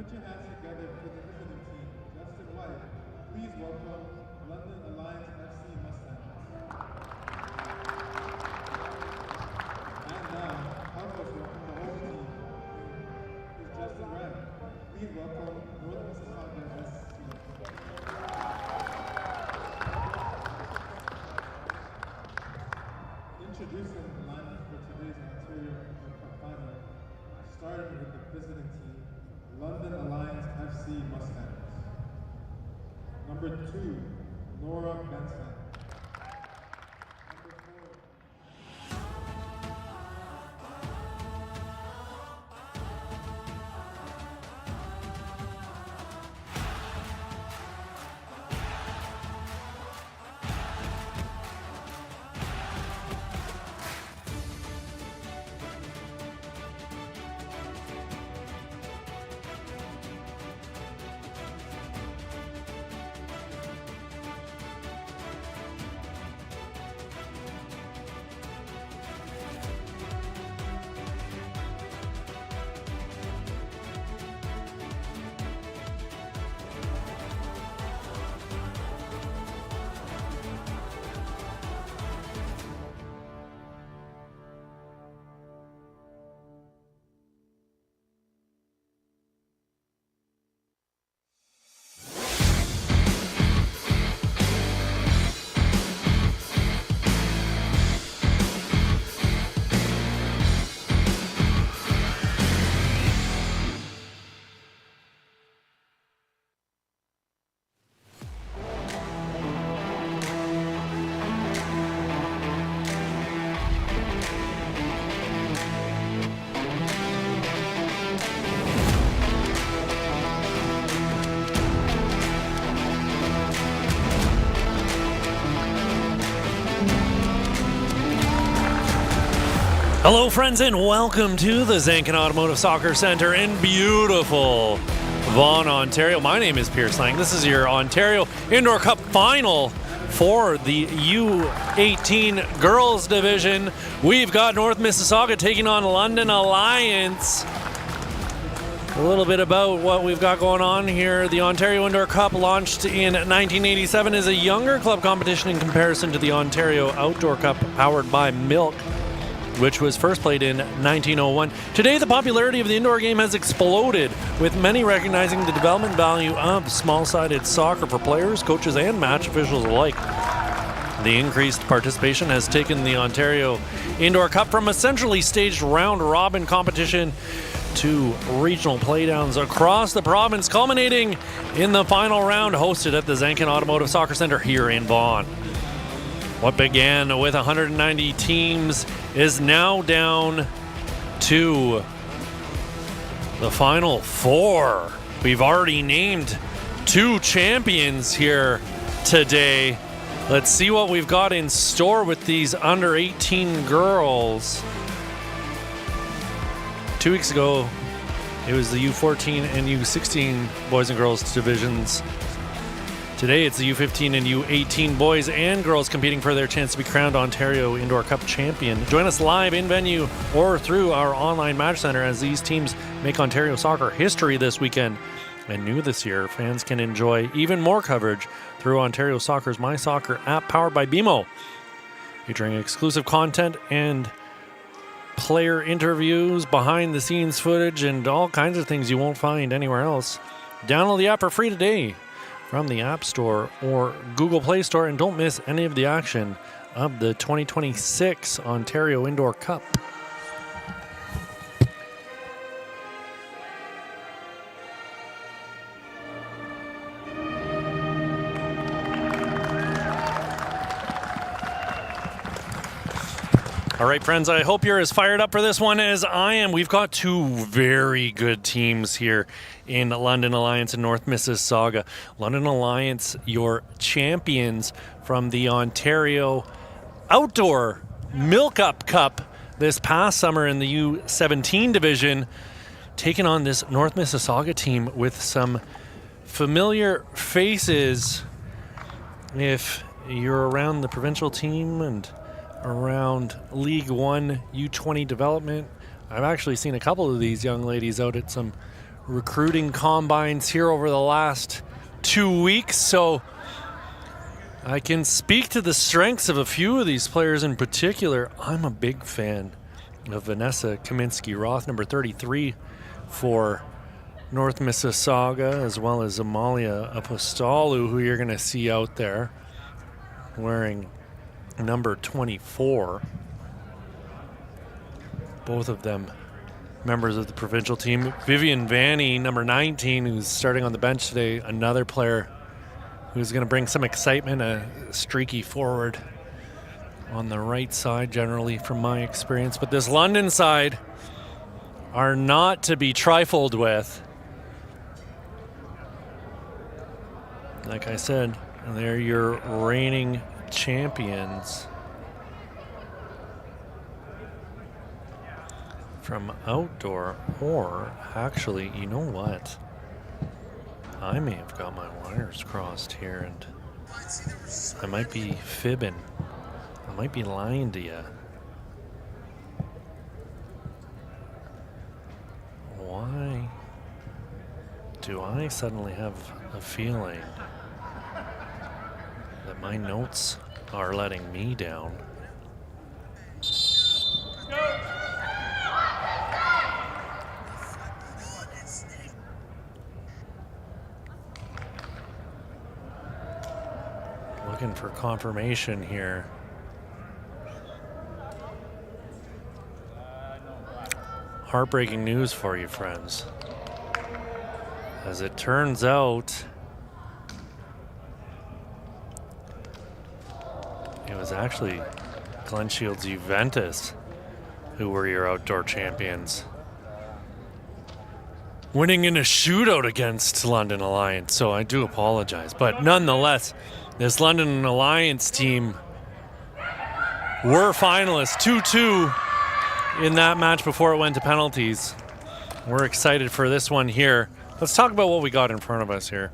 Put your hands together for the visiting team. Justin White, please welcome London Alliance FC Mustangs. And now, help us welcome the home team, who's Justin Wright. Please welcome North Mississauga SC. Introducing the lineup for today's Ontario Cup final, starting with the visiting team, London Alliance FC Mustangs. Number 2, Nora Benson. Number 4, Hello friends and welcome to the Zankin Automotive Soccer Center in beautiful Vaughan, Ontario. My name is Pierce Lang. This is your Ontario Indoor Cup final for the U18 Girls Division. We've got North Mississauga taking on London Alliance. A little bit about what we've got going on here. The Ontario Indoor Cup, launched in 1987, is a younger club competition in comparison to the Ontario Outdoor Cup, powered by Milk, which was first played in 1901. Today, the popularity of the indoor game has exploded, with many recognizing the development value of small-sided soccer for players, coaches, and match officials alike. The increased participation has taken the Ontario Indoor Cup from a centrally staged round-robin competition to regional playdowns across the province, culminating in the final round hosted at the Zankin Automotive Soccer Center here in Vaughan. What began with 190 teams is now down to the final 4. We've already named 2 champions here today. Let's see what we've got in store with these under 18 girls. 2 weeks ago, it was the U14 and U16 boys and girls divisions. Today, it's the U15 and U18 boys and girls competing for their chance to be crowned Ontario Indoor Cup champion. Join us live in venue or through our online match center as these teams make Ontario soccer history this weekend. And new this year, fans can enjoy even more coverage through Ontario Soccer's My Soccer app, powered by BMO, featuring exclusive content and player interviews, behind-the-scenes footage, and all kinds of things you won't find anywhere else. Download the app for free today from the App Store or Google Play Store, and don't miss any of the action of the 2026 Ontario Indoor Cup. All right, friends, I hope you're as fired up for this one as I am. We've got 2 very good teams here in London Alliance and North Mississauga. London Alliance, your champions from the Ontario Outdoor Milk Up Cup this past summer in the U17 division, taking on this North Mississauga team with some familiar faces. If you're around the provincial team and around League One U20 development, I've actually seen a couple of these young ladies out at some recruiting combines here over the last 2 weeks, so I can speak to the strengths of a few of these players in particular. I'm a big fan of Vanessa Kaminsky-Roth, number 33 for North Mississauga, as well as Amalia Apostolou, who you're going to see out there wearing number 24. Both of them members of the provincial team. Vivian Vanny, number 19, who's starting on the bench today, another player who's going to bring some excitement, a streaky forward on the right side generally from my experience. But this London side are not to be trifled with. Like I said, they're your reigning champions from outdoor. Or actually, you know what? I may have got my wires crossed here, and I might be fibbing. I might be lying to you. Why do I suddenly have a feeling that my notes are letting me down? Looking for confirmation here. Heartbreaking news for you, friends. As it turns out, it was actually Glen Shields Juventus who were your outdoor champions, winning in a shootout against London Alliance. So I do apologize, but nonetheless, this London Alliance team were finalists, 2-2 in that match before it went to penalties. We're excited for this one here. Let's talk about what we got in front of us here.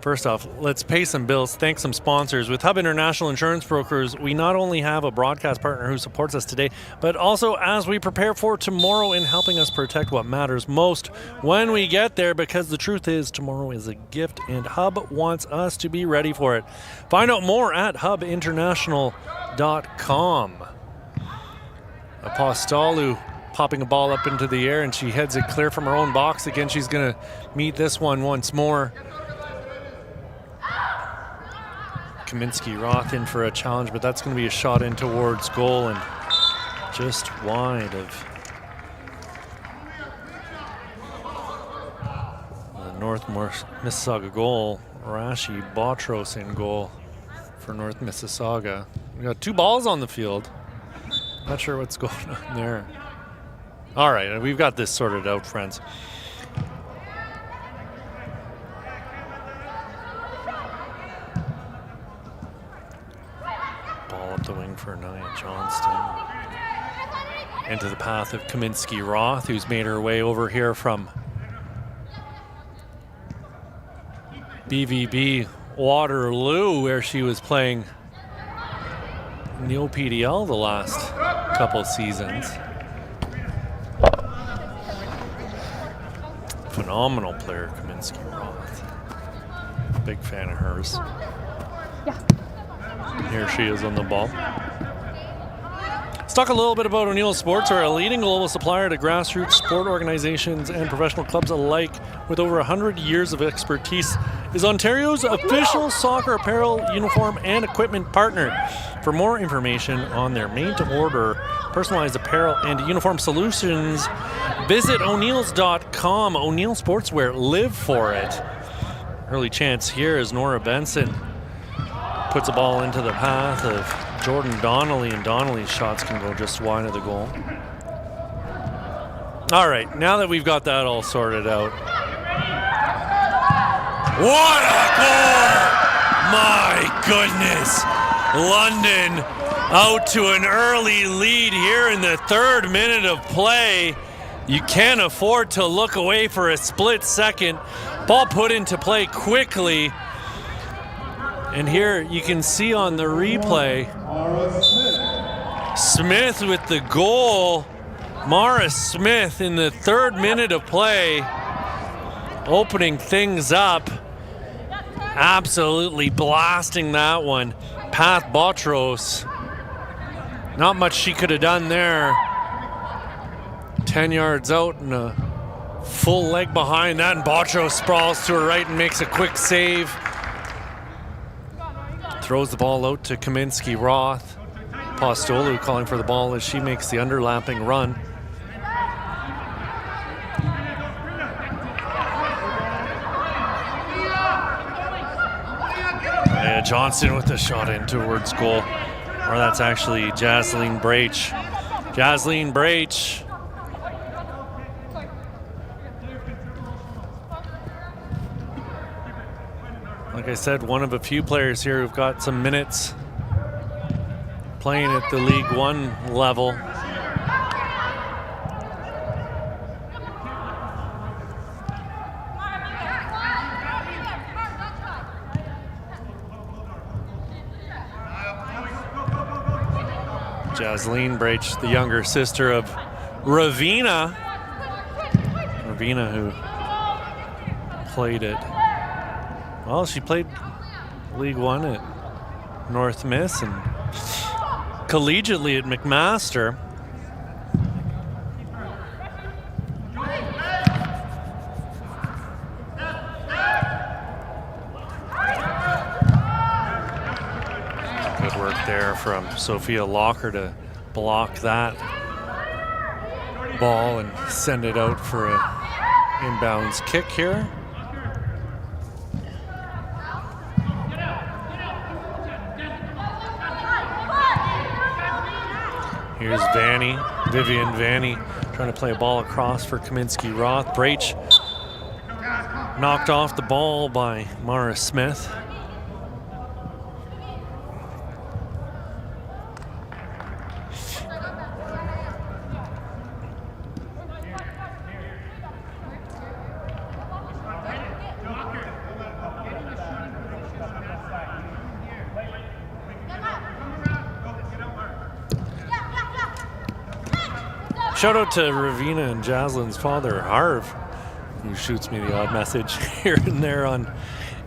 First off, let's pay some bills, thank some sponsors. With Hub International Insurance Brokers, we not only have a broadcast partner who supports us today, but also as we prepare for tomorrow in helping us protect what matters most when we get there, because the truth is tomorrow is a gift and Hub wants us to be ready for it. Find out more at hubinternational.com. Apostolou popping a ball up into the air, and she heads it clear from her own box. Again, she's going to meet this one once more. Kaminsky-Roth in for a challenge, but that's going to be a shot in towards goal and just wide of the North Mississauga goal. Rashi Botros in goal for North Mississauga. We got two balls on the field. Not sure what's going on there. All right, we've got this sorted out, friends. Ball up the wing for Nia Johnston. Into the path of Kaminsky-Roth, who's made her way over here from BVB Waterloo, where she was playing in the OPDL the last couple seasons. Phenomenal player, Kaminsky-Roth. Big fan of hers. Here she is on the ball. Let's talk a little bit about O'Neill Sports, are a leading global supplier to grassroots sport organizations and professional clubs alike. With over 100 years of expertise, is Ontario's official soccer apparel, uniform, and equipment partner. For more information on their made-to-order personalized apparel and uniform solutions, visit O'Neills.com. O'Neill Sportswear, live for it. Early chance here as Nora Benson puts a ball into the path of Jordan Donnelly, and Donnelly's shots can go just wide of the goal. All right, now that we've got that all sorted out. What a goal! My goodness! London out to an early lead here in the 3rd minute of play. You can't afford to look away for a split second. Ball put into play quickly. And here you can see on the replay, Smith with the goal. Mara Smith in the 3rd minute of play, opening things up. Absolutely blasting that one. Path Botros. Not much she could have done there. 10 yards out and a full leg behind that, and Botros sprawls to her right and makes a quick save. Throws the ball out to Kaminsky Roth. Postolu calling for the ball as she makes the underlapping run. Johnson with the shot in towards goal. Or that's actually Jasleen Braich. Jasleen Braich. Like I said, one of a few players here who've got some minutes playing at the League One level. Jasleen Braich, the younger sister of Ravina. Ravina, who played it. Well, she played League One at North Miss and collegiately at McMaster. Good work there from Sophia Locker to block that ball and send it out for an inbounds kick here. Here's Vivian Vanny, trying to play a ball across for Kaminsky Roth. Braich knocked off the ball by Mara Smith. Shout out to Ravina and Jaslyn's father, Harv, who shoots me the odd message here and there on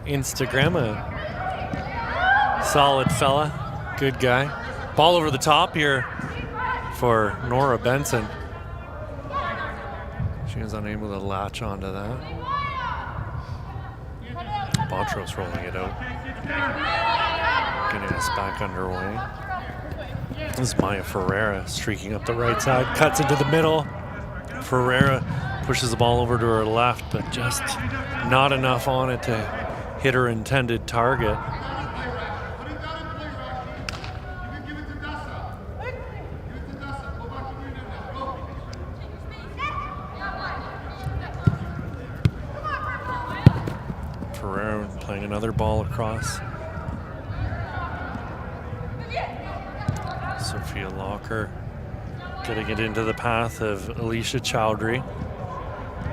Instagram. A solid fella, good guy. Ball over the top here for Nora Benson. She was unable to latch onto that. Botros rolling it out. Getting us back underway. This is Maya Ferreira streaking up the right side, cuts into the middle. Ferreira pushes the ball over to her left, but just not enough on it to hit her intended target. Ferreira playing another ball across. Sophia Locker getting it into the path of Alicia Chowdhury.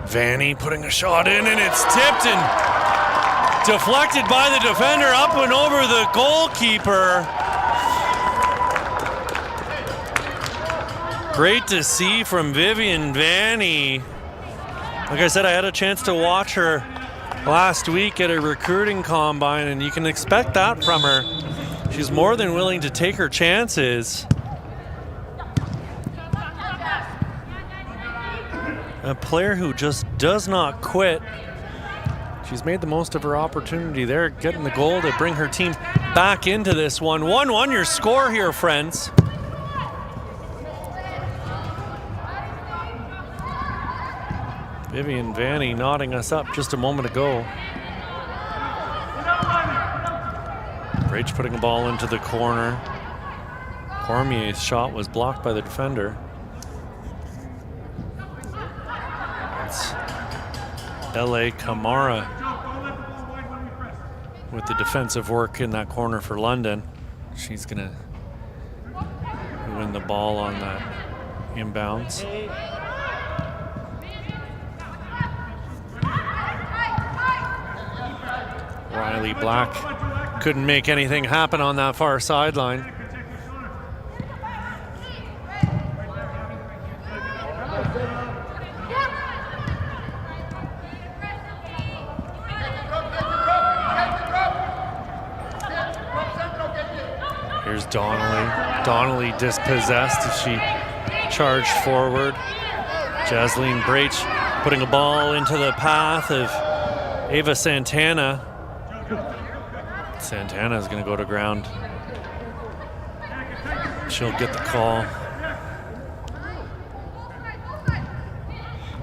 Vanny putting a shot in, and it's tipped and deflected by the defender up and over the goalkeeper. Great to see from Vivian Vanny. Like I said, I had a chance to watch her last week at a recruiting combine, and you can expect that from her. She's more than willing to take her chances. A player who just does not quit. She's made the most of her opportunity there, getting the goal to bring her team back into this one. 1-1 your score here, friends. Vivian Vanny nodding us up just a moment ago. Braich putting a ball into the corner. Cormier's shot was blocked by the defender. It's L.A. Kamara with the defensive work in that corner for London. She's going to win the ball on that inbounds. Riley Black couldn't make anything happen on that far sideline. Donnelly. Donnelly dispossessed as she charged forward. Jasleen Braich putting a ball into the path of Ava Santana. Santana is going to go to ground. She'll get the call.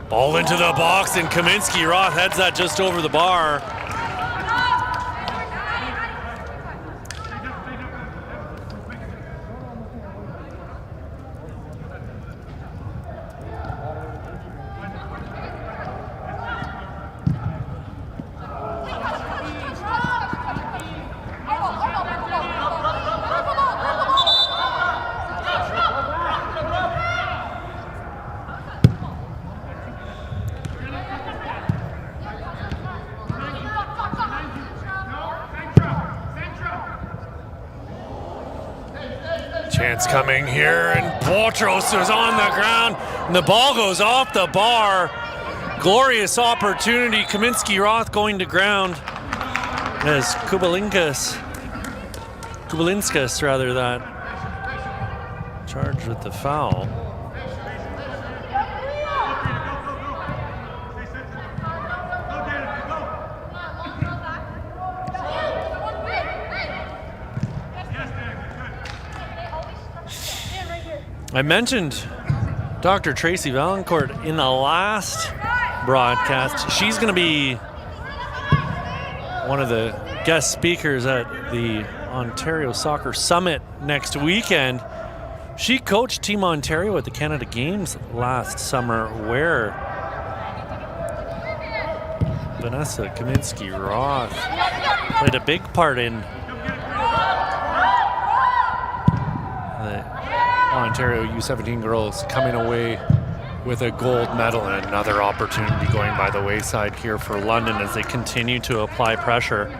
Ball into the box, and Kaminsky Roth heads that just over the bar. Chance coming here, and Boutros is on the ground, and the ball goes off the bar. Glorious opportunity. Kaminsky Roth going to ground as Kubalinskas rather, that charged with the foul. I mentioned Dr. Tracy Valancourt in the last broadcast. She's going to be one of the guest speakers at the Ontario Soccer Summit next weekend. She coached Team Ontario at the Canada Games last summer, where Vanessa Kaminsky-Roth played a big part in the Ontario U17 girls coming away with a gold medal, and another opportunity going by the wayside here for London as they continue to apply pressure.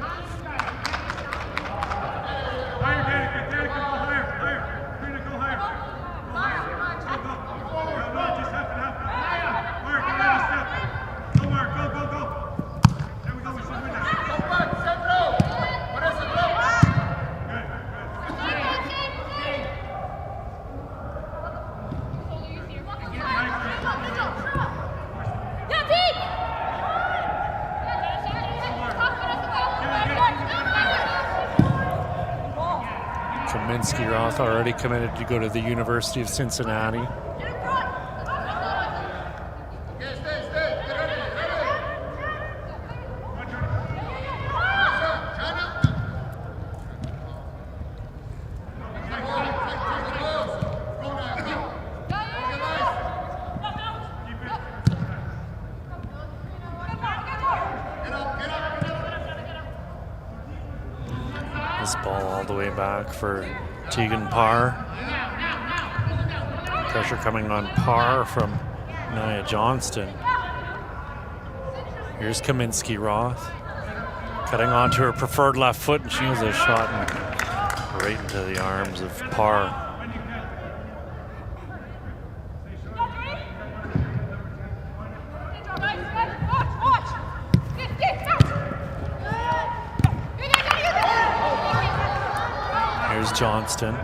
Kaminsky-Roth already committed to go to the University of Cincinnati. This ball all the way back for Tegan Parr. Pressure coming on Parr from Nia Johnston. Here's Kaminsky-Roth cutting onto her preferred left foot, and she has a shot right into the arms of Parr. Here's Johnston.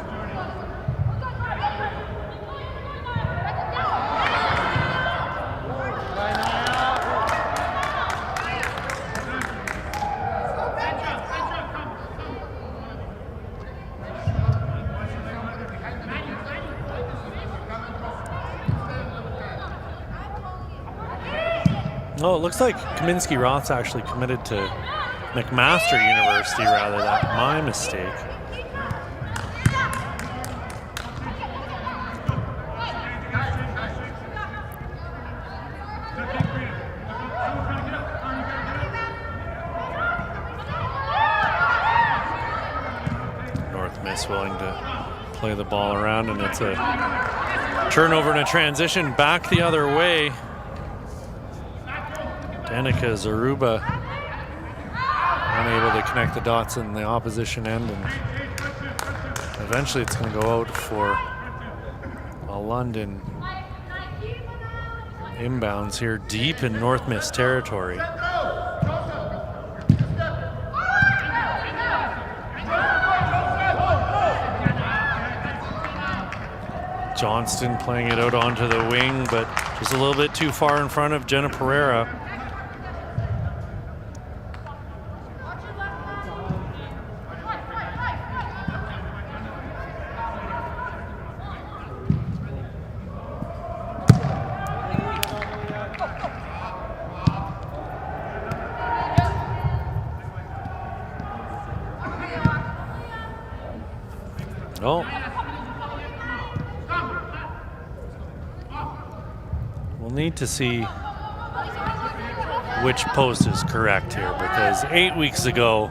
Oh, it looks like Kaminsky-Roth's actually committed to McMaster University rather. That's my mistake. North Miss willing to play the ball around, and it's a turnover and a transition back the other way. Danica Zaruba unable to connect the dots in the opposition end, and eventually it's going to go out for a London inbounds here deep in North Miss territory. Johnston playing it out onto the wing, but just a little bit too far in front of Jenna Pereira. Oh. We'll need to see which post is correct here, because 8 weeks ago,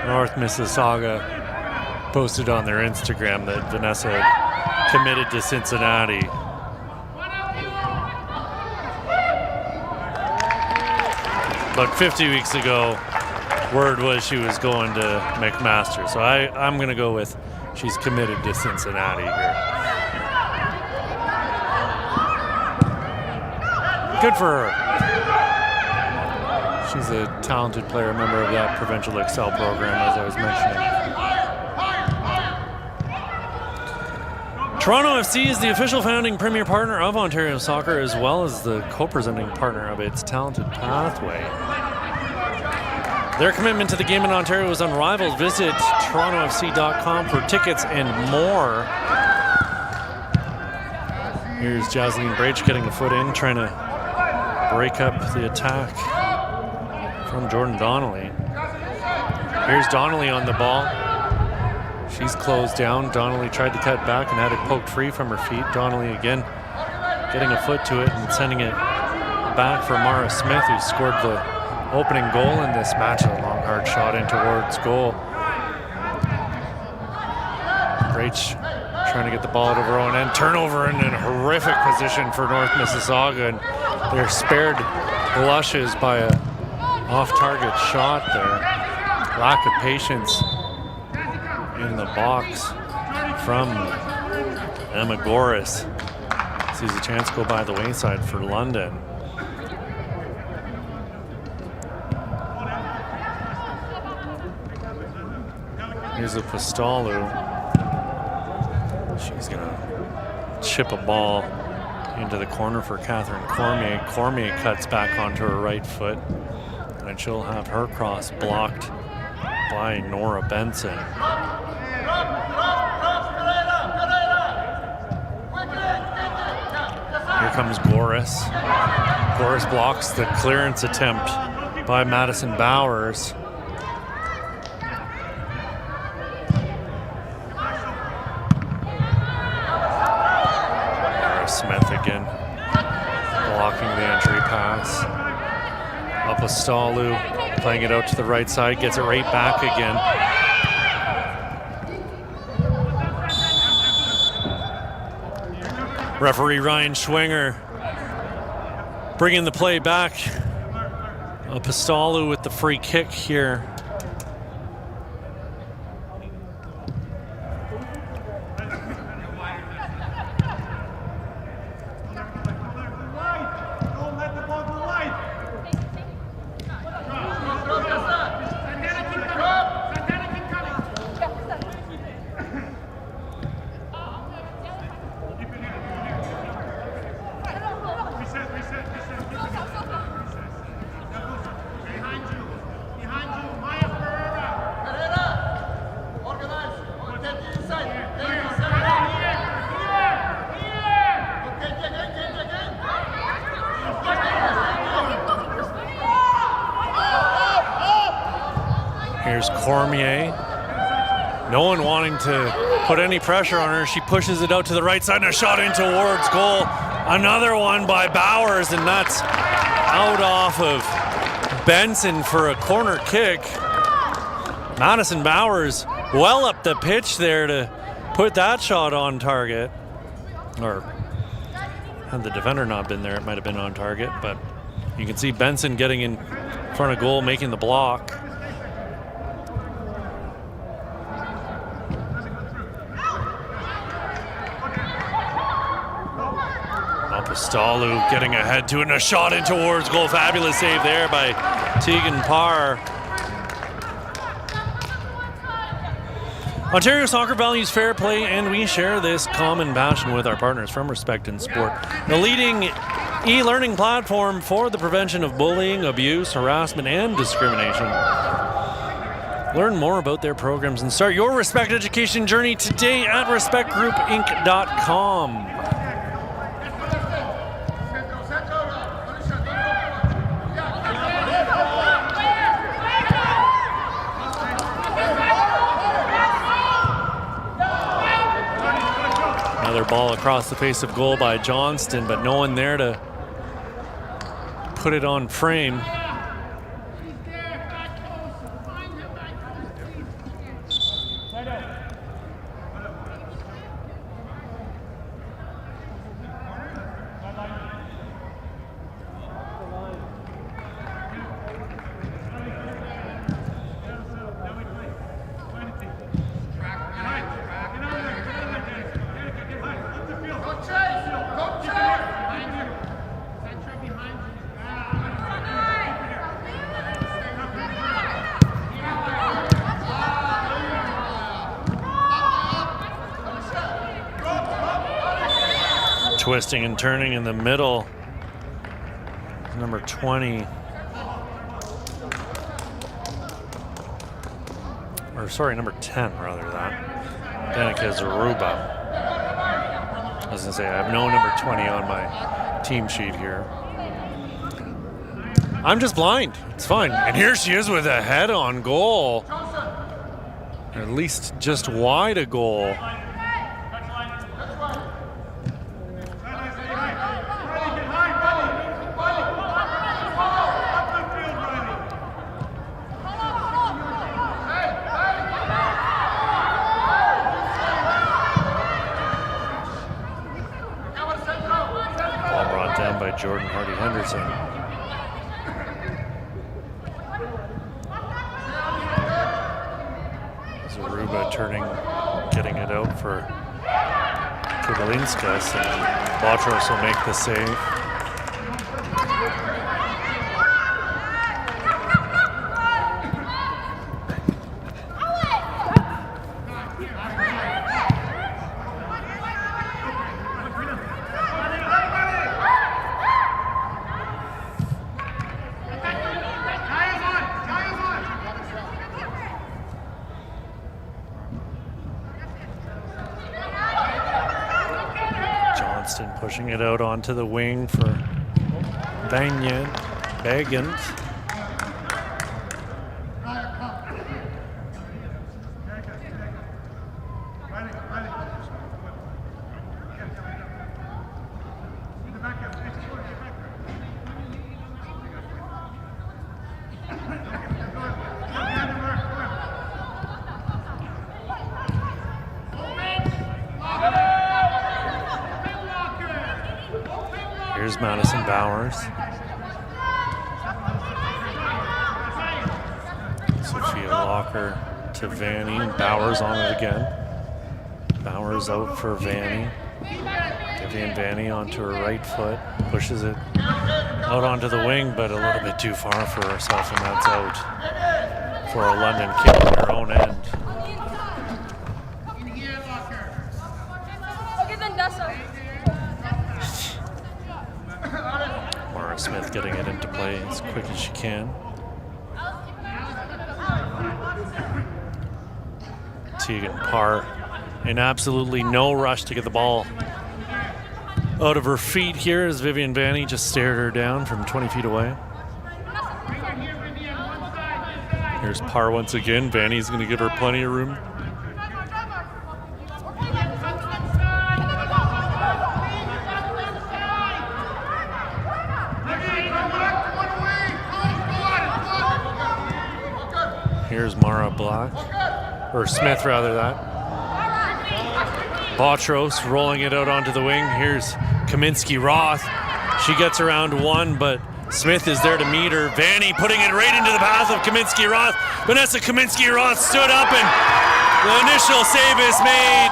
North Mississauga posted on their Instagram that Vanessa had committed to Cincinnati. But 50 weeks ago, word was she was going to McMaster. So I'm going to go with she's committed to Cincinnati here. Good for her. She's a talented player, member of that Provincial Excel program, as I was mentioning. Toronto FC is the official founding premier partner of Ontario Soccer, as well as the co-presenting partner of its Talented Pathway. Their commitment to the game in Ontario is unrivaled. Visit torontofc.com for tickets and more. Here's Jasleen Braich getting a foot in, trying to break up the attack from Jordan Donnelly. Here's Donnelly on the ball. She's closed down. Donnelly tried to cut back and had it poked free from her feet. Donnelly again getting a foot to it and sending it back for Mara Smith, who scored the opening goal in this match. A long, hard shot in towards goal. Braich trying to get the ball out of her own end. Turnover in a horrific position for North Mississauga, and they're spared blushes by a off-target shot there. Lack of patience in the box from Emma Goris. Sees a chance go by the wayside for London. Here's a Postalu. She's gonna chip a ball into the corner for Catherine Cormier. Cormier cuts back onto her right foot, and she'll have her cross blocked by Nora Benson. Here comes Goris. Goris blocks the clearance attempt by Madison Bowers. Smith again blocking the entry pass. Apostolou playing it out to the right side, gets it right back again. Referee Ryan Schwinger bringing the play back. Apostolou with the free kick here. Here's Cormier. No one wanting to put any pressure on her. She pushes it out to the right side and a shot in towards goal. Another one by Bowers, and that's out off of Benson for a corner kick. Madison Bowers well up the pitch there to put that shot on target. Or had the defender not been there, it might have been on target, but you can see Benson getting in front of goal, making the block. Apostolou getting ahead to it and a shot in towards goal. Fabulous save there by Tegan Parr. Ontario Soccer values fair play, and we share this common passion with our partners from Respect in Sport, the leading e-learning platform for the prevention of bullying, abuse, harassment, and discrimination. Learn more about their programs and start your Respect education journey today at respectgroupinc.com. Another ball across the face of goal by Johnston, but no one there to put it on frame. Twisting and turning in the middle, number 20, or sorry, number 10 rather, that Danica Zaruba. I was gonna say, I have no number 20 on my team sheet here. I'm just blind, it's fine. And here she is with a head on goal, or at least just wide a goal. Jordan Hardy Henderson. Zaruba turning, getting it out for Kubalinskas, and Botros will make the save. Pushing it out onto the wing for Bagant. Here's Madison Bowers. Sophia Locker to Vanny, and Bowers on it again. Bowers out for Vanny. Vivian Vanny onto her right foot, pushes it out onto the wing, but a little bit too far for herself, and that's out for a London kick on her own end. Smith getting it into play as quick as she can. Tegan Parr in absolutely no rush to get the ball out of her feet here as Vivian Vanny just stared her down from 20 feet away. Here's Parr once again. Vanny's going to give her plenty of room. Here's Mara Black, or Smith rather, that. Botros rolling it out onto the wing. Here's Kaminsky-Roth. She gets around one, but Smith is there to meet her. Vanny putting it right into the path of Kaminsky-Roth. Vanessa Kaminsky-Roth stood up, and the initial save is made,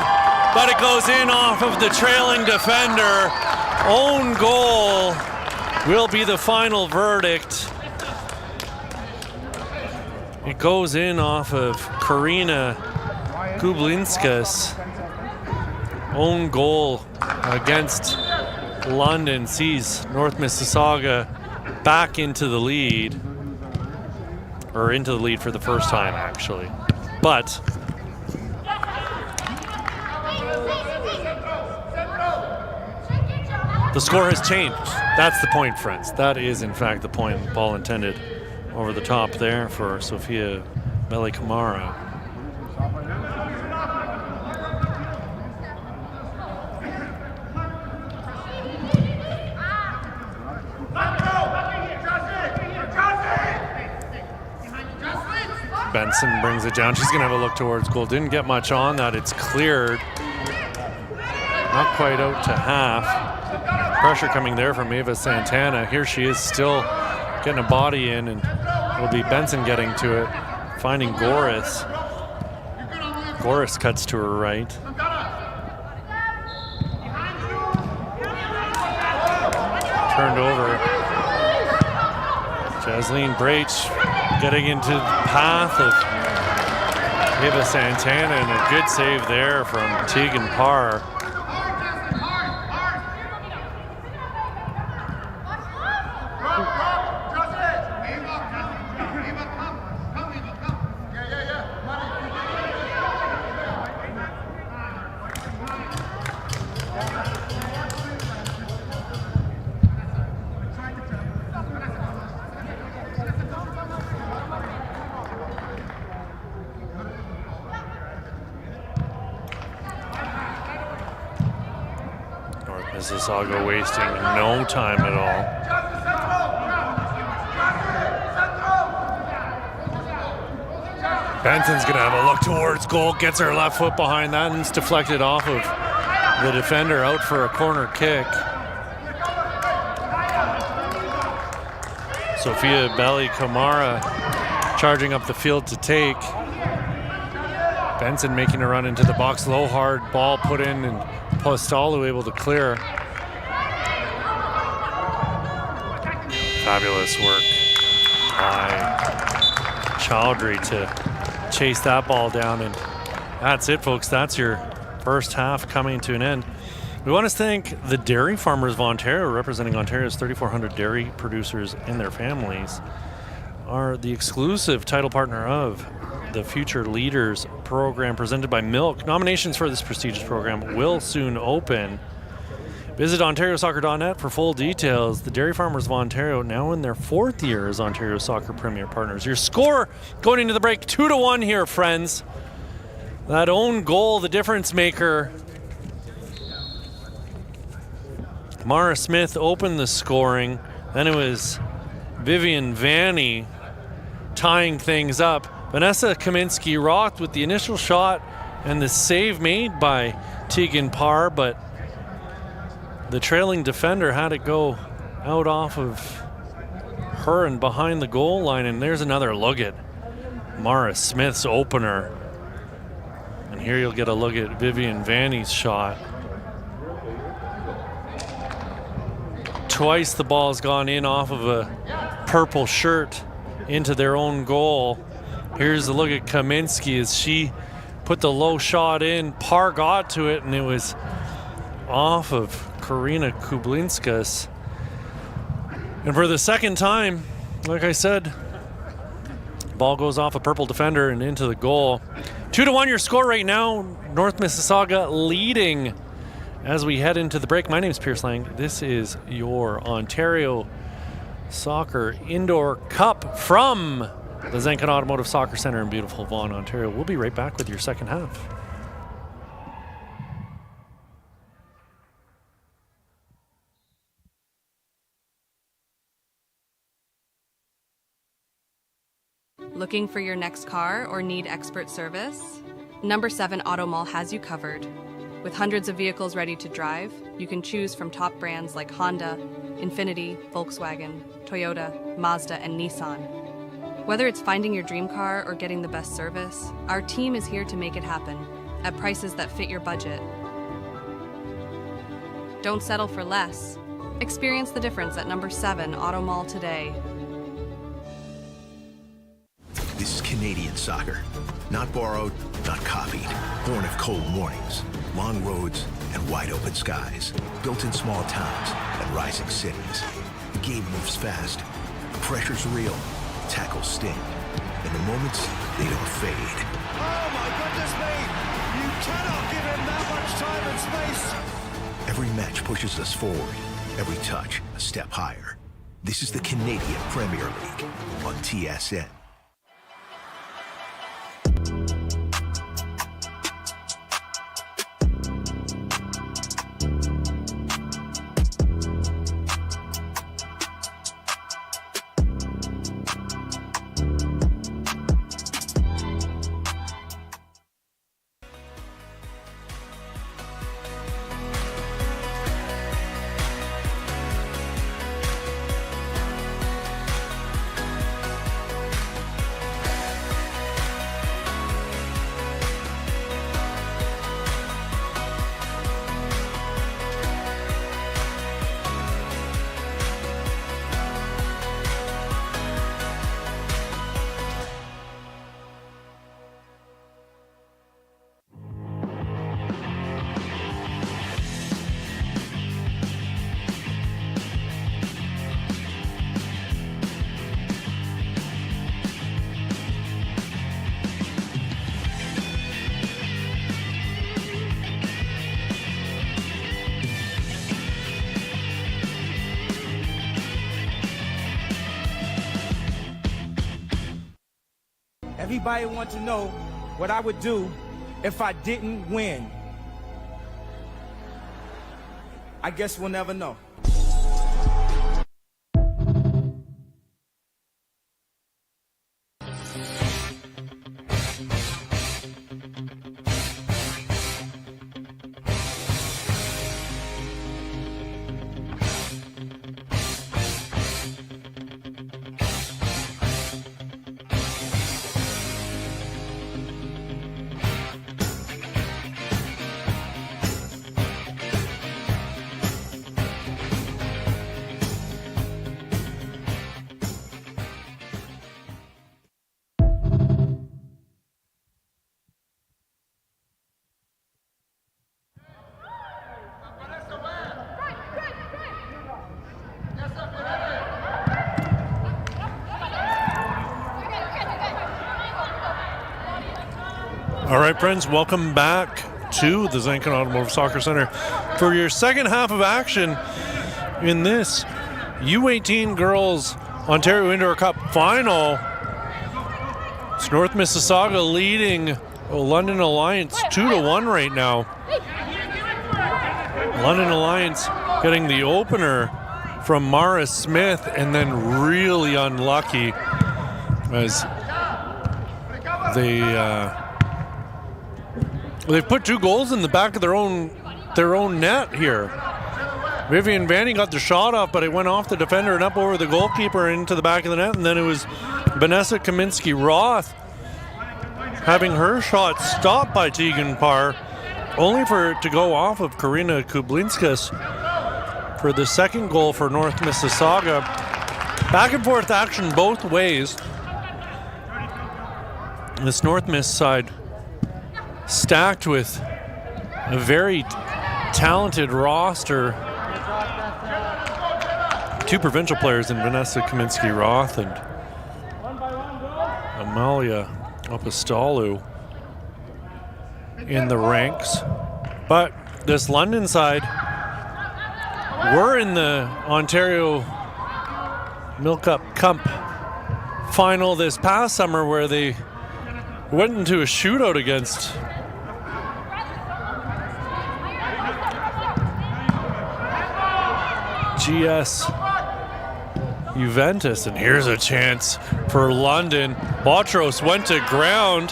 but it goes in off of the trailing defender. Own goal will be the final verdict. It goes in off of Karina Kublinskas' own goal against London sees North Mississauga back into the lead, or into the lead for the first time actually. But the score has changed. That's the point, friends. That is in fact the point. Ball intended over the top there for Sofia Belli-Kamara. Benson brings it down. She's going to have a look towards goal. Didn't get much on that. It's cleared. Not quite out to half. Pressure coming there from Eva Santana. Here she is still getting a body in, and it'll be Benson getting to it, finding Goris. Goris cuts to her right. Turned over. Jasleen Braich getting into the path of Eva Santana, and a good save there from Tegan Parr. Mississauga wasting no time at all. Benson's gonna have a look towards goal, gets her left foot behind that, and it's deflected off of the defender out for a corner kick. Sofia Belli-Kamara charging up the field to take. Benson making a run into the box, low hard ball put in, and Postalu able to clear. Fabulous work by Chowdhury to chase that ball down, and that's it, folks. That's your first half coming to an end. We want to thank the Dairy Farmers of Ontario, representing Ontario's 3,400 dairy producers and their families, are the exclusive title partner of the Future Leaders program presented by Milk. Nominations for this prestigious program will soon open. Visit OntarioSoccer.net for full details. The Dairy Farmers of Ontario now in their 4th year as Ontario Soccer Premier Partners. Your score going into the break, 2-1 here, friends. That own goal, the difference maker. Mara Smith opened the scoring. Then it was Vivian Vanny tying things up. Vanessa Kaminsky rocked with the initial shot and the save made by Tegan Parr, but the trailing defender had it go out off of her and behind the goal line. And there's another look at Mara Smith's opener. And here you'll get a look at Vivian Vanny's shot. Twice the ball's gone in off of a purple shirt into their own goal. Here's a look at Kaminsky as she put the low shot in. Parr got to it, and it was off of Karina Kublinskas. And for the second time, like I said, ball goes off a purple defender and into the goal. 2-1 your score right now. North Mississauga leading as we head into the break. My name is Pierce Lang. This is your Ontario Soccer Indoor Cup from the Zenkin Automotive Soccer Centre in beautiful Vaughan, Ontario. We'll be right back with your second half. Looking for your next car or need expert service? Number 7 Auto Mall has you covered. With hundreds of vehicles ready to drive, you can choose from top brands like Honda, Infiniti, Volkswagen, Toyota, Mazda, and Nissan. Whether it's finding your dream car or getting the best service, our team is here to make it happen at prices that fit your budget. Don't settle for less. Experience the difference at number 7 Auto Mall today. This is Canadian soccer. Not borrowed, not copied. Born of cold mornings, long roads, and wide open skies. Built in small towns and rising cities. The game moves fast. The pressure's real. Tackles sting. And the moments, they don't fade. Oh my goodness me! You cannot give him that much time and space! Every match pushes us forward. Every touch, a step higher. This is the Canadian Premier League on TSN. Everybody wants to know what I would do if I didn't win. I guess we'll never know. All right, friends, welcome back to the Zankin Automotive Soccer Center for your second half of action in this U18 Girls Ontario Indoor Cup Final. It's North Mississauga leading London Alliance 2-1 right now. London Alliance getting the opener from Mara Smith and then really unlucky as they've put 2 goals in the back of their own net here. Vivian Vanny got the shot off, but it went off the defender and up over the goalkeeper into the back of the net. And then it was Vanessa Kaminsky-Roth having her shot stopped by Tegan Parr, only for it to go off of Karina Kublinskas for the second goal for North Mississauga. Back and forth action both ways. This North Miss side stacked with a very talented roster. 2 provincial players in Vanessa Kaminsky-Roth and Amalia Apostolou in the ranks. But this London side were in the Ontario Milk Cup final this past summer where they went into a shootout against GS Juventus, and here's a chance for London. Botros went to ground.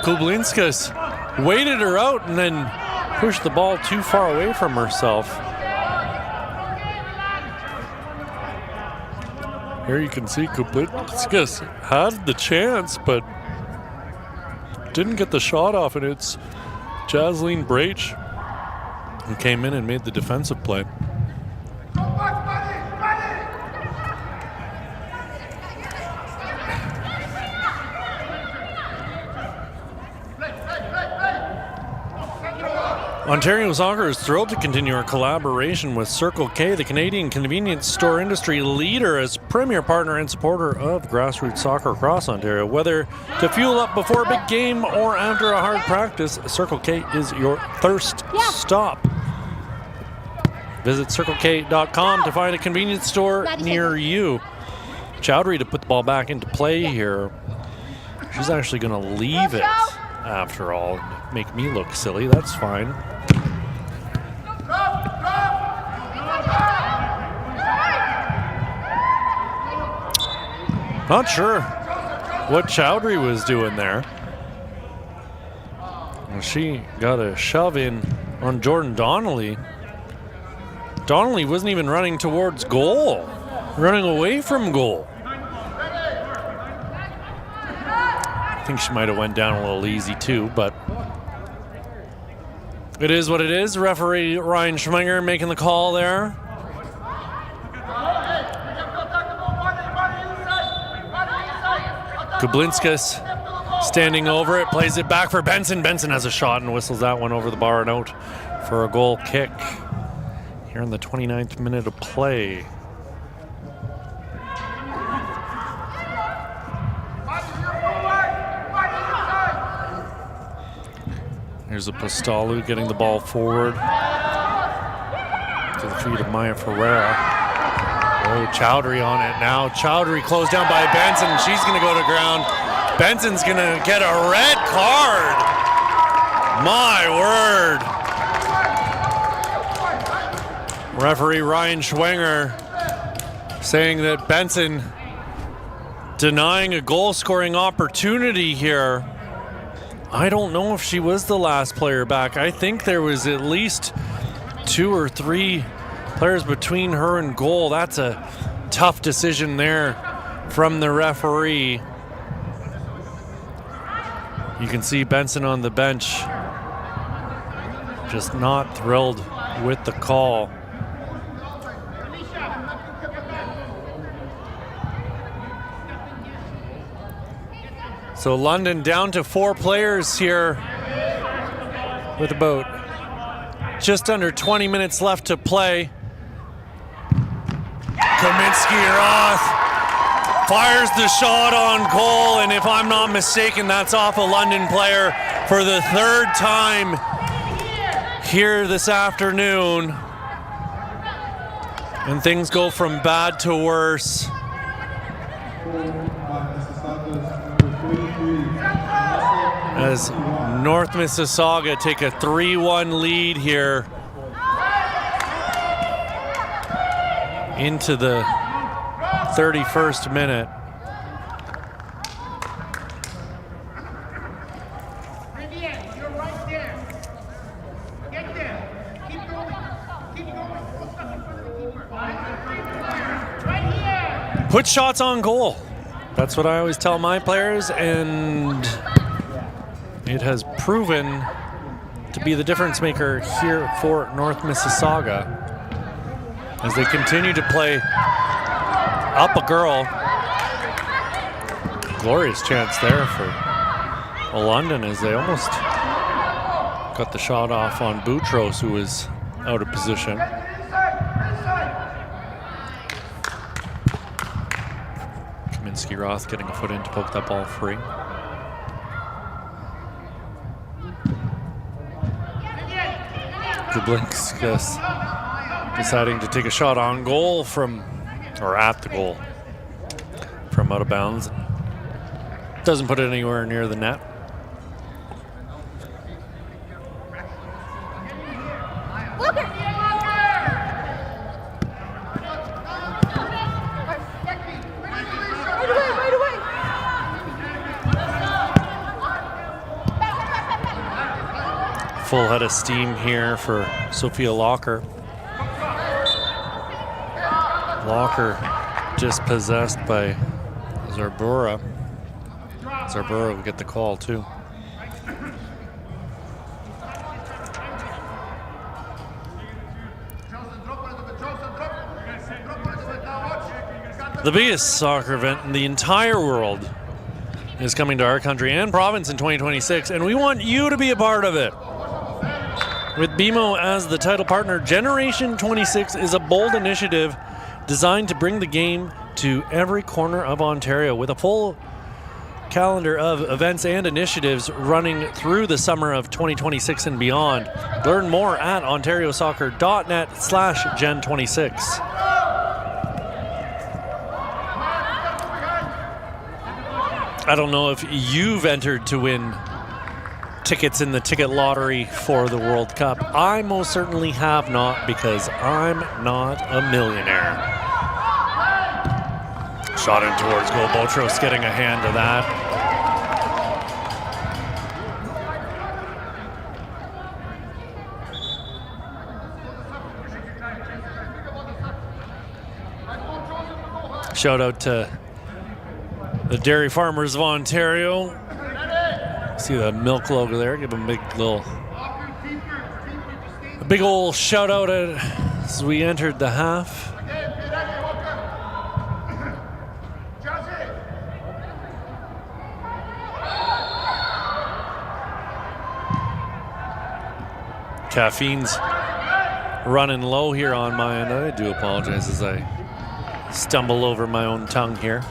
Kublinskas waited her out and then pushed the ball too far away from herself. Here you can see Kublinskas had the chance, but didn't get the shot off, and it's Jasleen Brach who came in and made the defensive play. Ontario Soccer is thrilled to continue our collaboration with Circle K, the Canadian convenience store industry leader, as premier partner and supporter of grassroots soccer across Ontario. Whether to fuel up before a big game or after a hard practice, Circle K is your thirst stop. Visit CircleK.com to find a convenience store near you. Chowdhury to put the ball back into play here. She's actually going to leave it after all. Make me look silly. That's fine. Not sure what Chowdhury was doing there. She got a shove in on Jordan Donnelly. Donnelly wasn't even running towards goal, running away from goal. I think she might have went down a little easy too, but it is what it is. Referee Ryan Schwinger making the call there. Kublinskas standing over it, plays it back for Benson. Benson has a shot and whistles that one over the bar and out for a goal kick here in the 29th minute of play. Here's a Postalu getting the ball forward to the feet of Maya Ferreira. Oh, Chowdhury on it now. Chowdhury closed down by Benson. She's going to go to ground. Benson's going to get a red card. My word. Referee Ryan Schwinger saying that Benson denying a goal-scoring opportunity here. I don't know if she was the last player back. I think there was at least 2 or 3 players between her and goal. That's a tough decision there from the referee. You can see Benson on the bench just not thrilled with the call. So London down to 4 players here with about just under 20 minutes left to play. Kaminsky-Roth fires the shot on goal, and if I'm not mistaken, that's off a London player for the 3rd time here this afternoon. And things go from bad to worse. As North Mississauga take a 3-1 lead here into the 31st minute. Put shots on goal. That's what I always tell my players, and it has proven to be the difference maker here for North Mississauga as they continue to play up a girl. Glorious chance there for London as they almost got the shot off on Boutros, who was out of position. Kaminsky-Roth getting a foot in to poke that ball free. Kublinskas deciding to take a shot on goal from, or at the goal, from out of bounds. Doesn't put it anywhere near the net. Full head of steam here for Sophia Locker. Locker just possessed by Zarbura. Zarbura will get the call too. The biggest soccer event in the entire world is coming to our country and province in 2026, and we want you to be a part of it. With BMO as the title partner, Generation 26 is a bold initiative designed to bring the game to every corner of Ontario with a full calendar of events and initiatives running through the summer of 2026 and beyond. Learn more at ontariosoccer.net/Gen26. I don't know if you've entered to win tickets in the ticket lottery for the World Cup. I most certainly have not, because I'm not a millionaire. Shot in towards goal. Botros getting a hand to that. Shout out to the Dairy Farmers of Ontario. See the milk logo there. Give them a big old shout out as we entered the half. Caffeine's running low here on my end. I do apologize as I stumble over my own tongue here.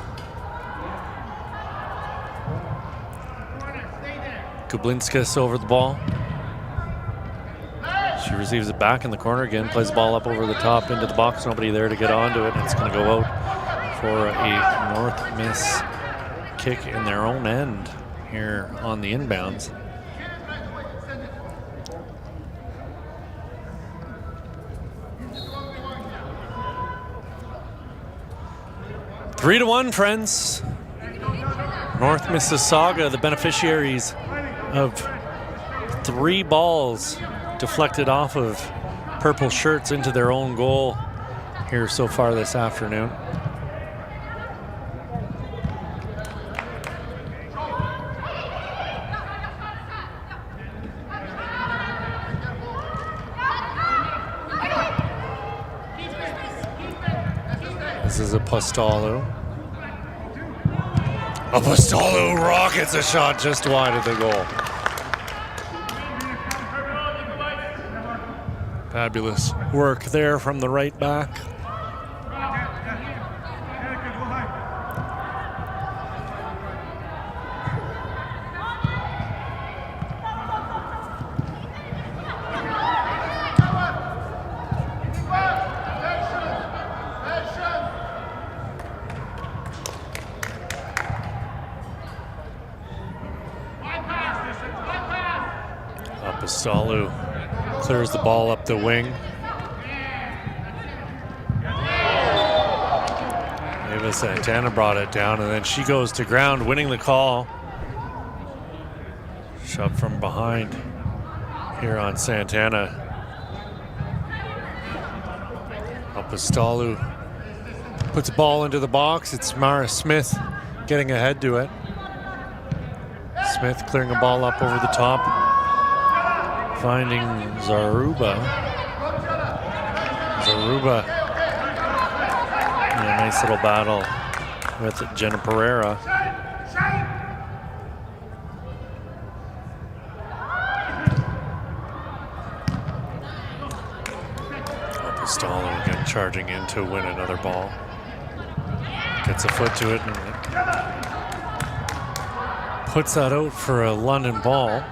Kublinskas over the ball. She receives it back in the corner again, plays the ball up over the top into the box. Nobody there to get onto it. It's going to go out for a North Miss kick in their own end here on the inbounds. Three to 1, friends. North Mississauga, the beneficiaries of 3 balls deflected off of purple shirts into their own goal here so far this afternoon. This is Apostolou. Apostolou rockets a shot just wide of the goal. Fabulous work there from the right back. Apostolou clears the ball up the wing. Eva Santana brought it down, and then she goes to ground, winning the call. Shove from behind here on Santana. Apostolou puts the ball into the box. It's Mara Smith getting ahead to it. Smith clearing a ball up over the top, finding Zaruba. Zaruba in a nice little battle with Jenna Pereira. Apostolou again charging in to win another ball. Gets a foot to it and puts that out for a London ball.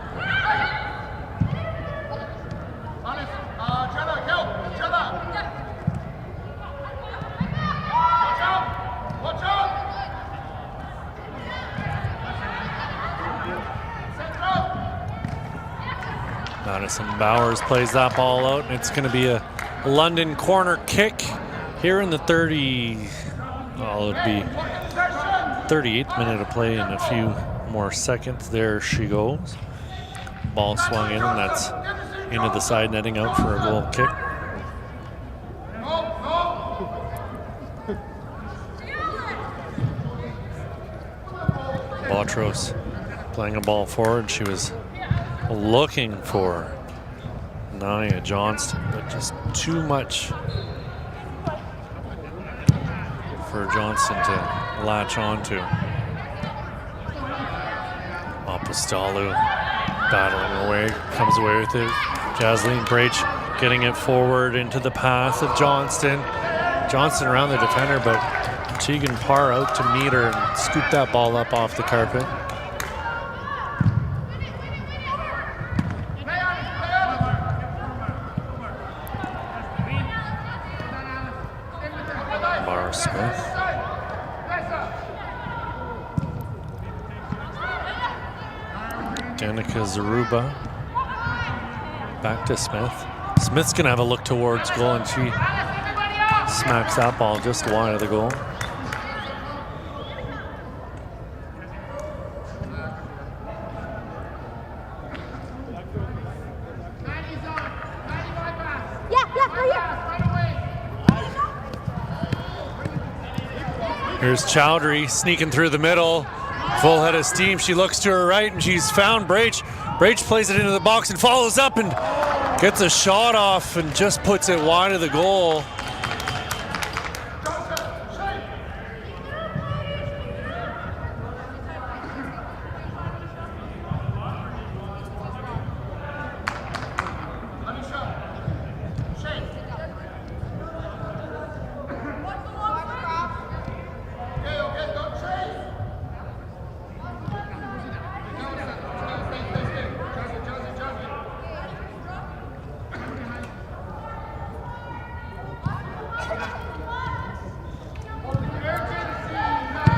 Madison Bowers plays that ball out, and it's going to be a London corner kick here in the 38th minute of play, and a few more seconds. There she goes. Ball swung in, and that's into the side netting out for a goal kick. Botros playing a ball forward. She was looking for Nia Johnston, but just too much for Johnston to latch onto. Apostolou battling away, comes away with it, Jasleen Brach getting it forward into the path of Johnston. Johnston around the defender, but Tegan Parr out to meet her and scoop that ball up off the carpet. Mara Smith. Danica Zaruba. Back to Smith. Smith's gonna have a look towards goal, and she smacks that ball just wide of the goal. Here's Chowdhury sneaking through the middle. Full head of steam. She looks to her right and she's found Brach. Brach plays it into the box and follows up and gets a shot off and just puts it wide of the goal.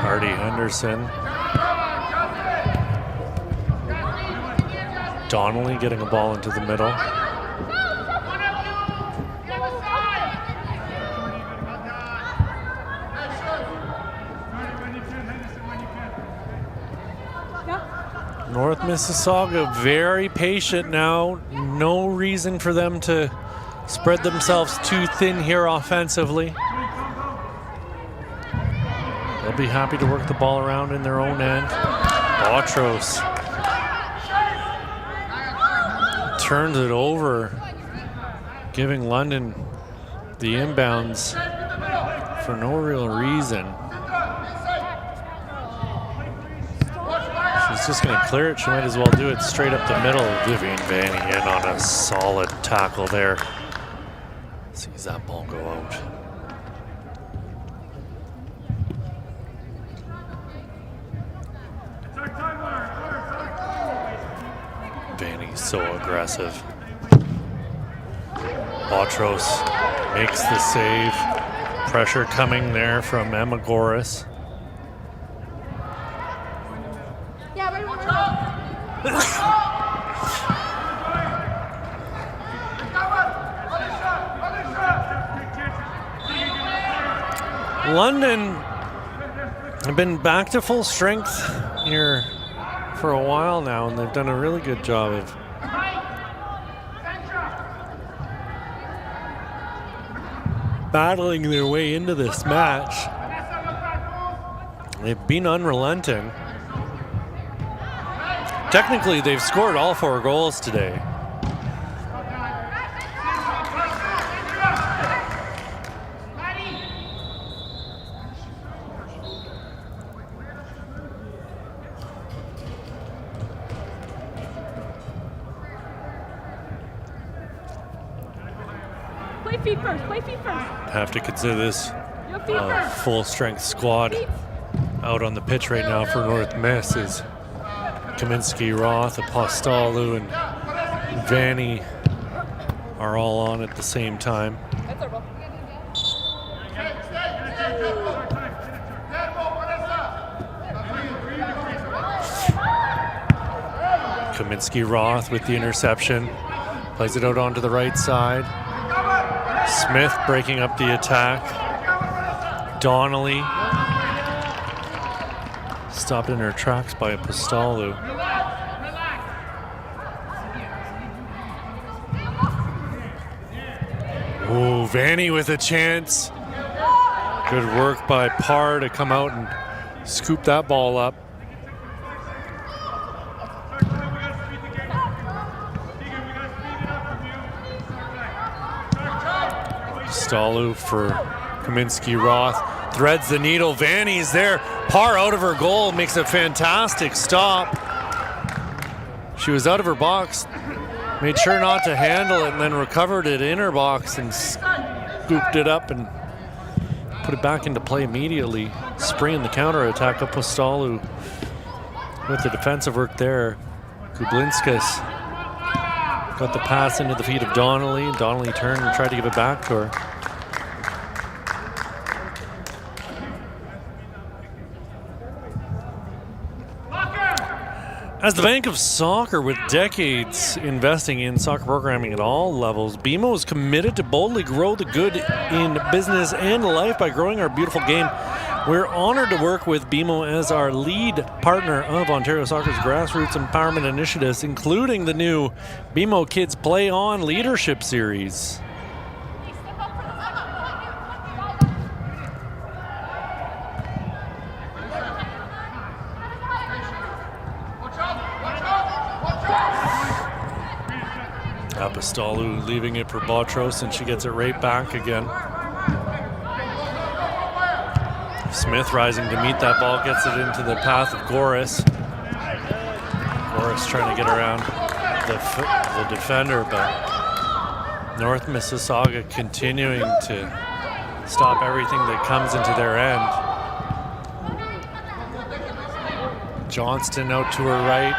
Hardy Henderson. Donnelly getting a ball into the middle. North Mississauga very patient now. No reason for them to spread themselves too thin here offensively. They'll be happy to work the ball around in their own end. Botros turns it over, giving London the inbounds for no real reason. She's just going to clear it. She might as well do it straight up the middle. Vivian Vanny in on a solid tackle there. Sees that ball go out. Vanny's so aggressive. Botros makes the save. Pressure coming there from Emma Goris. London have been back to full strength here for a while now, and they've done a really good job of battling their way into this match. They've been unrelenting. Technically, they've scored all 4 goals today. Play feet first. Have to consider this a full-strength squad out on the pitch right now for North Miss is Kaminsky, Roth, Apostolou, and Vanny are all on at the same time. Kaminsky, Roth with the interception. Plays it out onto the right side. Smith breaking up the attack. Donnelly stopped in her tracks by Apostolou. Ooh, Vanny with a chance. Good work by Parr to come out and scoop that ball up. Apostolou for Kaminsky Roth. Threads the needle. Vanny's there. Parr out of her goal. Makes a fantastic stop. She was out of her box. Made sure not to handle it and then recovered it in her box and scooped it up and put it back into play immediately. Springing the counter attack of Apostolou with the defensive work there. Kublinskas got the pass into the feet of Donnelly. Donnelly turned and tried to give it back to her. As the Bank of Soccer, with decades investing in soccer programming at all levels, BMO is committed to boldly grow the good in business and life by growing our beautiful game. We're honored to work with BMO as our lead partner of Ontario Soccer's grassroots empowerment initiatives, including the new BMO Kids Play On Leadership Series. Apostolou leaving it for Botros, and she gets it right back again. Smith rising to meet that ball, gets it into the path of Goris. Goris trying to get around the defender, but North Mississauga continuing to stop everything that comes into their end. Johnston out to her right.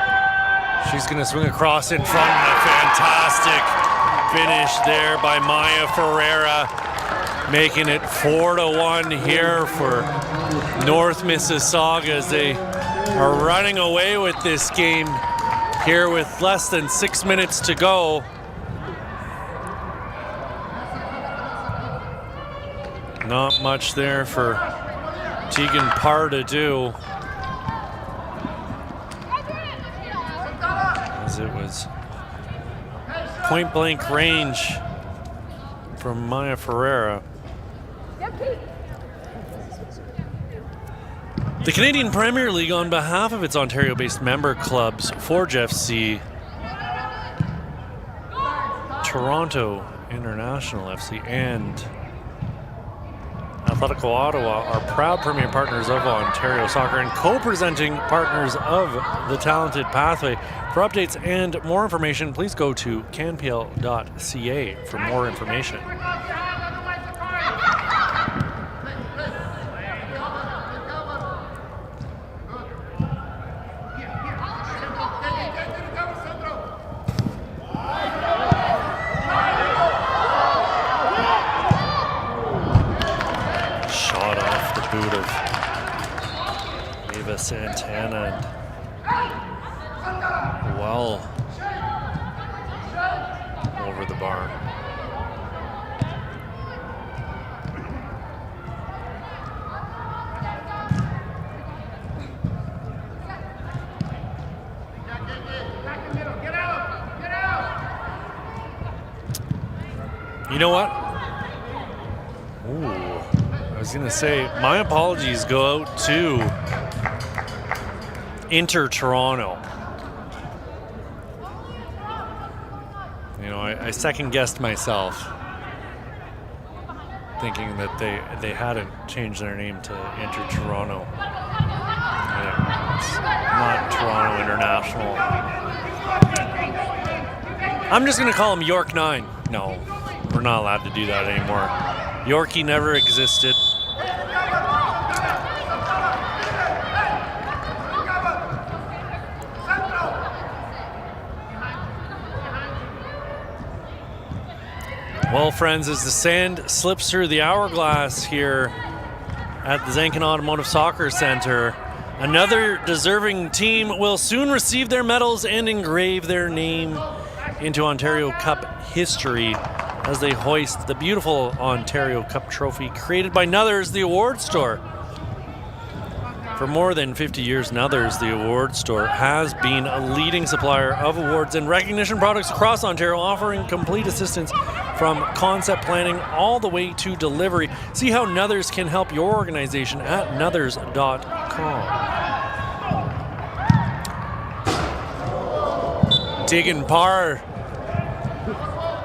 She's going to swing across in front. A fantastic finish there by Maya Ferreira, making it 4-1 here for North Mississauga as they are running away with this game here with less than 6 minutes to go. Not much there for Tegan Parr to do, as it was point blank range from Maya Ferreira. The Canadian Premier League, on behalf of its Ontario-based member clubs, Forge FC, Toronto International FC, and Atletico Ottawa, are proud premier partners of Ontario Soccer and co-presenting partners of the Talented Pathway. For updates and more information, please go to canpl.ca for more information. Shot off the boot of Eva Santana and well over the bar. You know what? Ooh, I was gonna say, my apologies go out to Inter Toronto. You know, I second-guessed myself, thinking that they hadn't changed their name to Inter Toronto. Yeah, it's not Toronto International. I'm just gonna call them York 9. No, we're not allowed to do that anymore. Yorkie never existed. Well, friends, as the sand slips through the hourglass here at the Zankin Automotive Soccer Center, another deserving team will soon receive their medals and engrave their name into Ontario Cup history as they hoist the beautiful Ontario Cup trophy created by Nuthers, the award store. For more than 50 years, Nuthers, the award store, has been a leading supplier of awards and recognition products across Ontario, offering complete assistance from concept planning all the way to delivery. See how Nuthers can help your organization at nuthers.com. Tegan Parr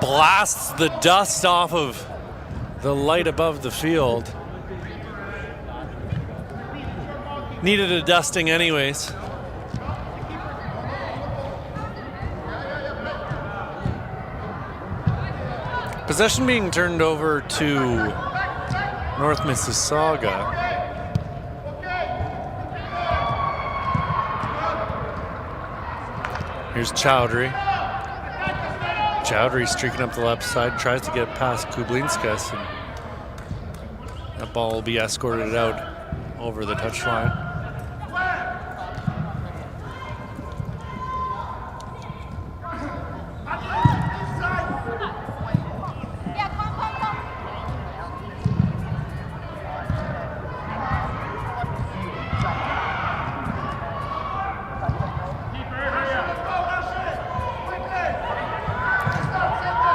blasts the dust off of the light above the field. Needed a dusting anyways. Possession being turned over to North Mississauga. Here's Chowdhury. Chowdhury streaking up the left side, tries to get past Kublinskas, and that ball will be escorted out over the touchline.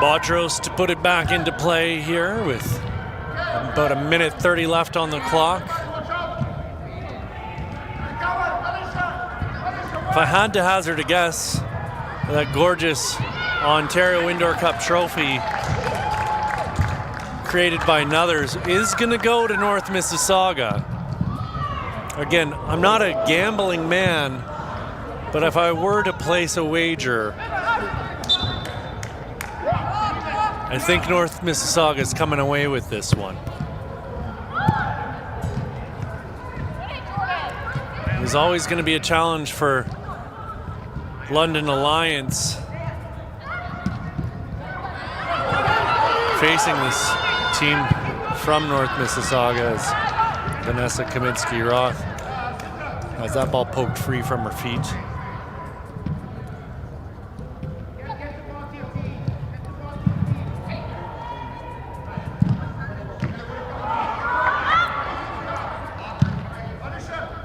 Bodros to put it back into play here with about a minute 30 left on the clock. If I had to hazard a guess, that gorgeous Ontario Indoor Cup trophy created by Nuthers is going to go to North Mississauga. Again, I'm not a gambling man, but if I were to place a wager, I think North Mississauga is coming away with this one. There's always going to be a challenge for London Alliance facing this team from North Mississauga as Vanessa Kaminsky-Roth has that ball poked free from her feet.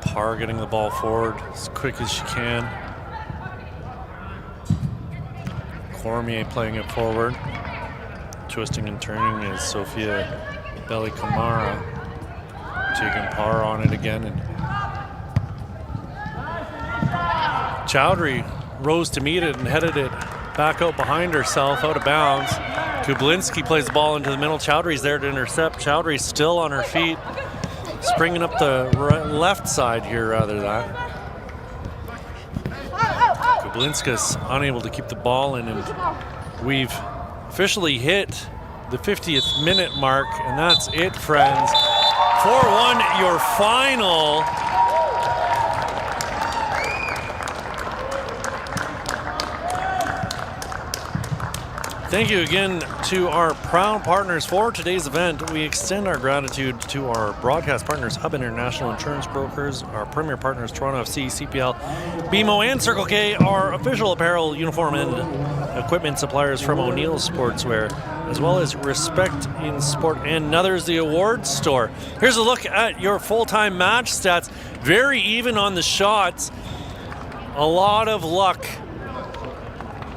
Parr getting the ball forward as quick as she can. Cormier playing it forward. Twisting and turning is Sophia Belli-Kamara. Taking Parr on it again. And Chowdhury rose to meet it and headed it back out behind herself, out of bounds. Kublinski plays the ball into the middle. Chowdhury's there to intercept. Chowdhury's still on her feet. Springing up the left side here, rather than that. Kublinska's unable to keep the ball in, and we've officially hit the 50th minute mark, and that's it, friends. 4-1, your final. Thank you again to our proud partners for today's event. We extend our gratitude to our broadcast partners, Hub International Insurance Brokers, our premier partners, Toronto FC, CPL, BMO, and Circle K, our official apparel, uniform, and equipment suppliers from O'Neill's Sportswear, as well as Respect in Sport and Nuthers, the awards store. Here's a look at your full-time match stats. Very even on the shots. A lot of luck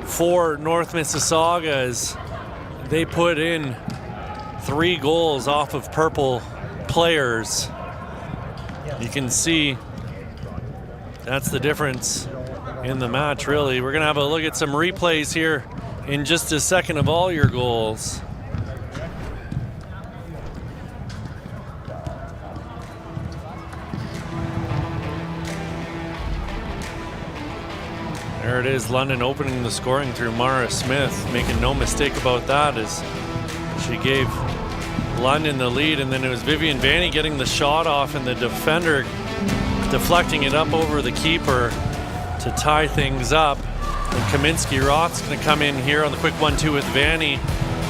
for North Mississauga as they put in 3 goals off of purple players. You can see that's the difference in the match, really. We're going to have a look at some replays here in just a second of all your goals. There it is, London opening the scoring through Mara Smith, making no mistake about that as she gave London the lead, and then it was Vivian Vanny getting the shot off and the defender deflecting it up over the keeper to tie things up. And Kaminsky-Roth's going to come in here on the quick 1-2 with Vanny,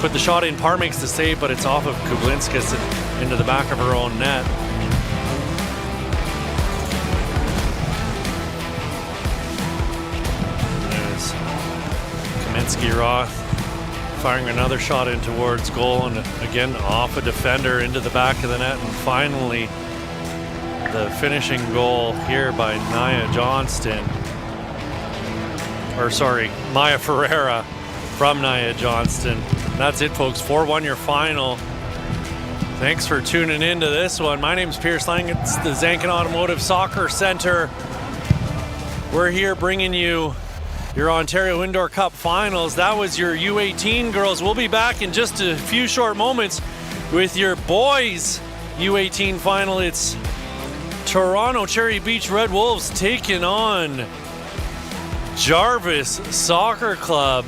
put the shot in. Parr makes the save, but it's off of Kublinskas into the back of her own net. Kaminsky-Roth firing another shot in towards goal, and again off a defender into the back of the net, and finally the finishing goal here by Maya Ferreira from Nia Johnston. That's it, folks. 4-1 your final. Thanks for tuning in to this one. My name's Pierce Lang. It's the Zankin Automotive Soccer Center. We're here bringing you your Ontario Indoor Cup Finals. That was your U18 girls. We'll be back in just a few short moments with your boys U18 final. It's Toronto Cherry Beach Red Wolves taking on Jarvis Soccer Club.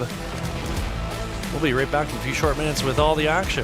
We'll be right back in a few short minutes with all the action.